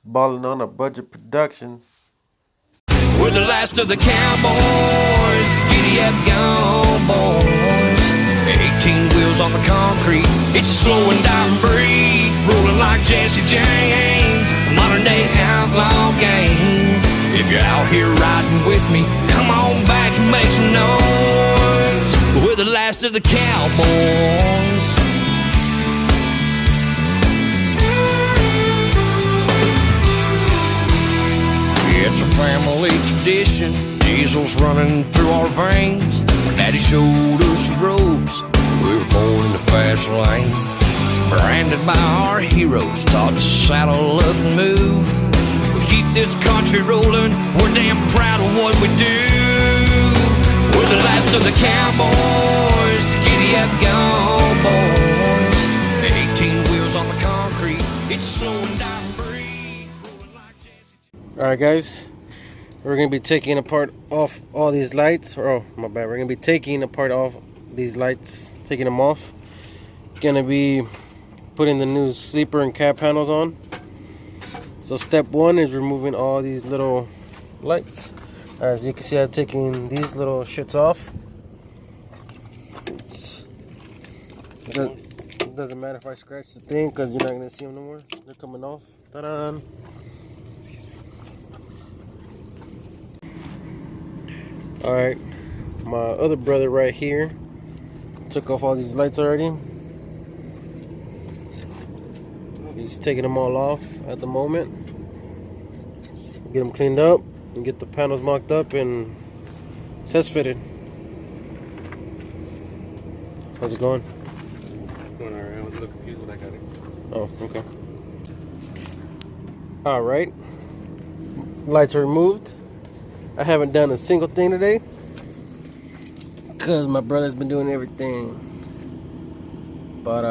Balling on a budget production. We're the last of the cowboys, giddy up gone boys. 18 wheels on the concrete, it's a slow and dying breed. Rolling like Jesse James, a modern day outlaw gang. If you're out here riding with me, come on back and make some noise. We're the last of the cowboys. It's a family tradition, diesel's running through our veins. Our daddy showed us the ropes, we were born in the fast lane. Branded by our heroes, taught to saddle up and move. We keep this country rolling, we're damn proud of what we do. We're the last of the cowboys, the giddy up gone boys. 18 wheels on the concrete, it's a slow and dying breed. Alright guys, we're going to be taking apart off all these lights. Oh my bad, we're going to be taking apart off these lights, taking them off. Going to be putting the new sleeper and cab panels on. So step one is removing all these little lights. As you can see, I'm taking these little shits off. It doesn't matter if I scratch the thing because you're not going to see them no more. They're coming off. Ta-da! Alright, my other brother right here took off all these lights already. He's taking them all off at the moment. Get them cleaned up and get the panels mocked up and test fitted. How's it going? Going alright. I was a little confused when I got it. Oh, okay. Alright. Lights are removed. I haven't done a single thing today because my brother's been doing everything. But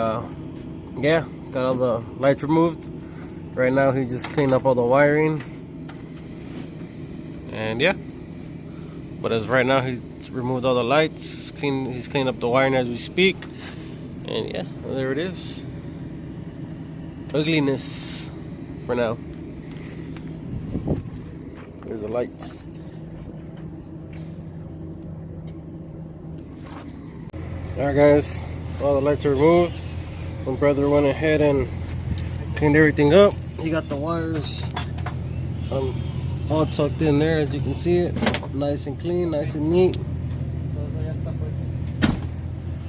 yeah, got all the lights removed. Right now he just cleaned up all the wiring. And yeah. But as right now he's removed all the lights, he's cleaned up the wiring as we speak. And yeah, there it is. Ugliness for now. There's the lights. Alright guys, all the lights are removed. My brother went ahead and cleaned everything up. He got the wires all tucked in there, as you can see it. Nice and clean, nice and neat.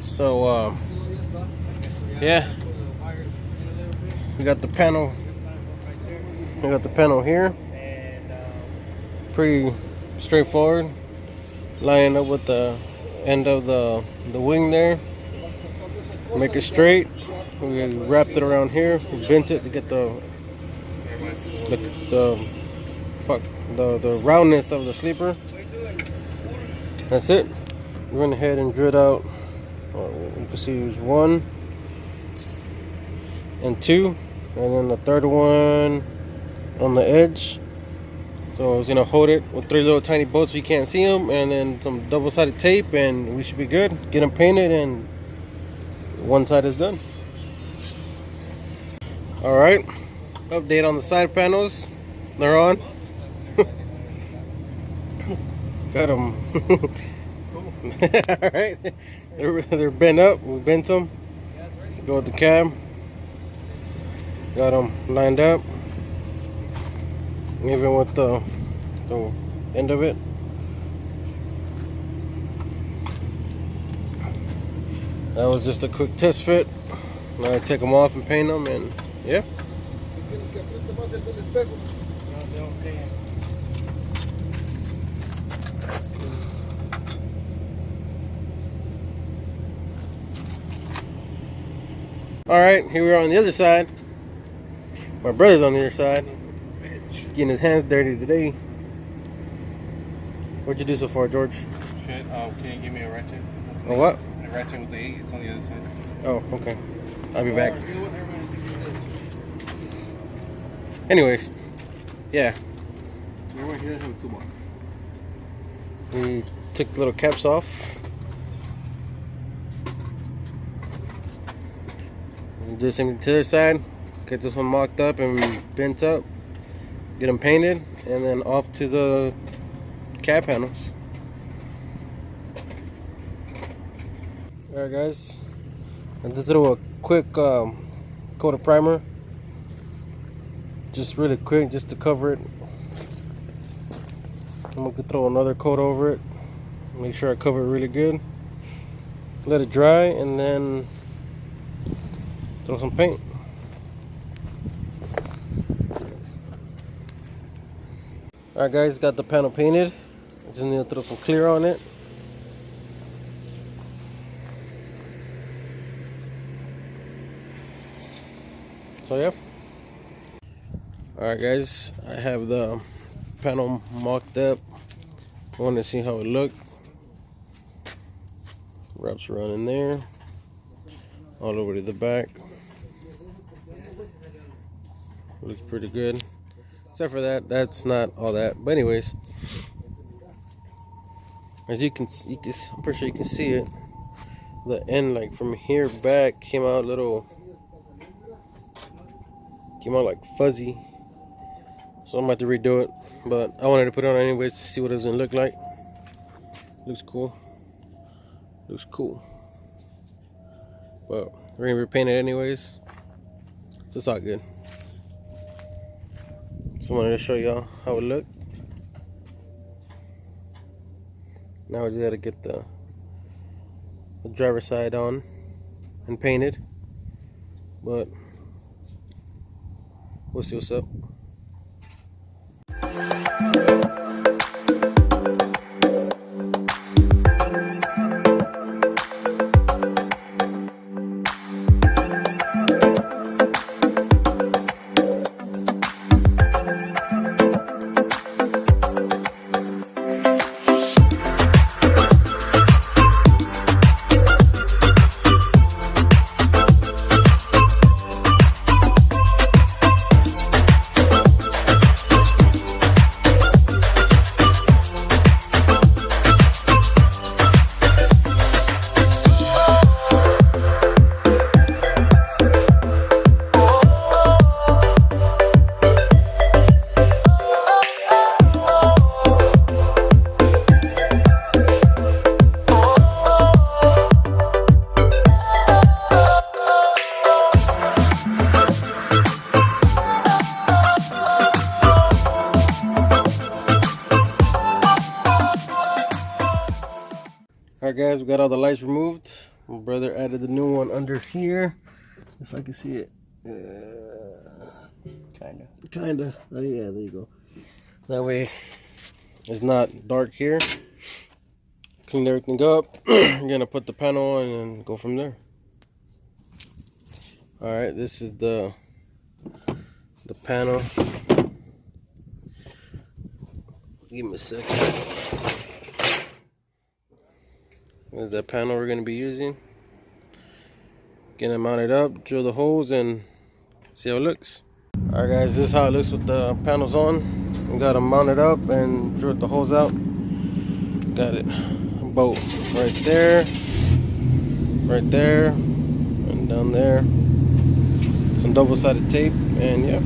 So yeah, we got the panel. We got the panel here. Pretty straightforward. Lining up with the end of the wing there. Make it straight. We wrapped it around here. We bent it to get the roundness of the sleeper. That's it. We went ahead and drilled out. You can see there's 1 and 2, and then the third one on the edge. So I was gonna hold it with 3 little tiny bolts so you can't see them, and then some double-sided tape, and we should be good. Get them painted, and one side is done. All right, update on the side panels. They're on. Got them. All right, they're bent up. We bent them. Go with the cab. Got them lined up. Even with the end of it. That was just a quick test fit. Now I take them off and paint them, and yeah. Alright, here we are on the other side. My brother's on the other side. Getting his hands dirty today. What'd you do so far, George? Shit, can you give me a ratchet? A what? A ratchet with the 8, it's on the other side. Oh, okay. I'll be back. Anyways, yeah. We took the little caps off. Do the same thing to the other side. Get this one mocked up and bent up. get them painted, and then off to the cab panels. Alright guys, I just throw a quick coat of primer, just really quick, just to cover it. I'm gonna throw another coat over it, make sure I cover it really good, let it dry, and then throw some paint. Alright guys, got the panel painted. I just need to throw some clear on it. So yeah. Alright guys, I have the panel mocked up. I want to see how it looked. Wraps around in there, all over to the back. Looks pretty good. Except for that, that's not all that. But anyways, as you can, I'm pretty sure you can see it. The end, like from here back, came out like fuzzy. So I'm about to redo it. But I wanted to put it on anyways to see what it's gonna look like. Looks cool. Looks cool. Well, we're gonna repaint it anyways, so it's all good. So I wanted to show y'all how it looked. Now we just gotta get the driver's side on and painted, but we'll see what's up. Alright guys, we got all the lights removed. My brother added the new one under here, if I can see it. Kinda. Oh yeah, there you go. That way it's not dark here. Clean everything up. I'm gonna put the panel on and go from there. Alright, this is the panel. Give me a second. There's that panel we're going to be using. Get it mounted up, drill the holes, and see how it looks. Alright guys, this is how it looks with the panels on. We got them mounted up and drilled the holes out. Got it. A bolt right there, and down there. Some double-sided tape, and yeah.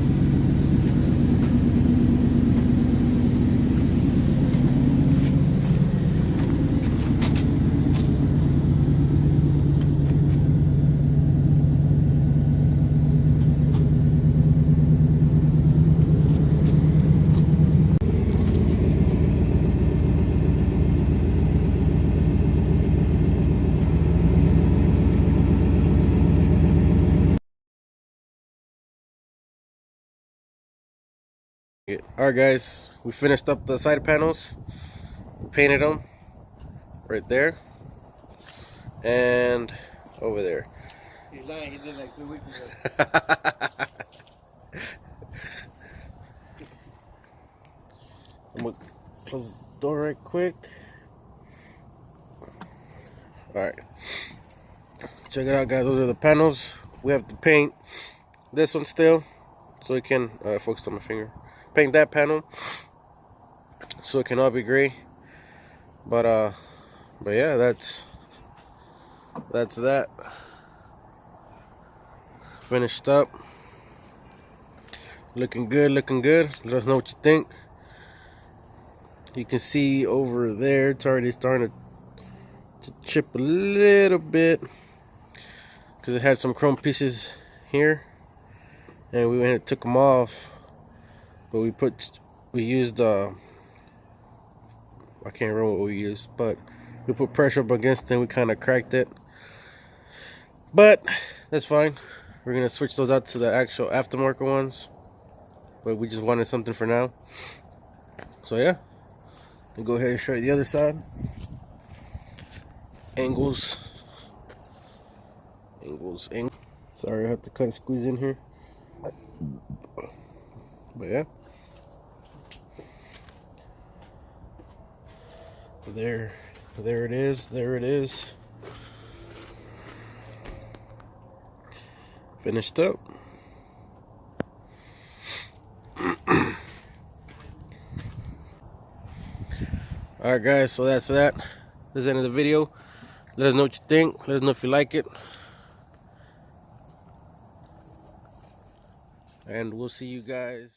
Alright guys, we finished up the side panels. We painted them right there and over there. He's lying, he did like 3 weeks ago. I'm gonna close the door right quick. Alright, check it out guys, those are the panels. We have to paint this one still so it can focus on my finger. Paint that panel so it can all be gray. But yeah, that's that. Finished up. Looking good, looking good. Let us know what you think. You can see over there, it's already starting to chip a little bit because it had some chrome pieces here, and we went and took them off. But we used I can't remember what we used, but we put pressure up against it and we kind of cracked it. But that's fine. We're gonna switch those out to the actual aftermarket ones. But we just wanted something for now. So yeah, I'll go ahead and show you the other side. Angles. Sorry, I have to kind of squeeze in here. But yeah. There it is. There it is. Finished up. Alright guys, so that's that. This is the end of the video. Let us know what you think. Let us know if you like it. And we'll see you guys.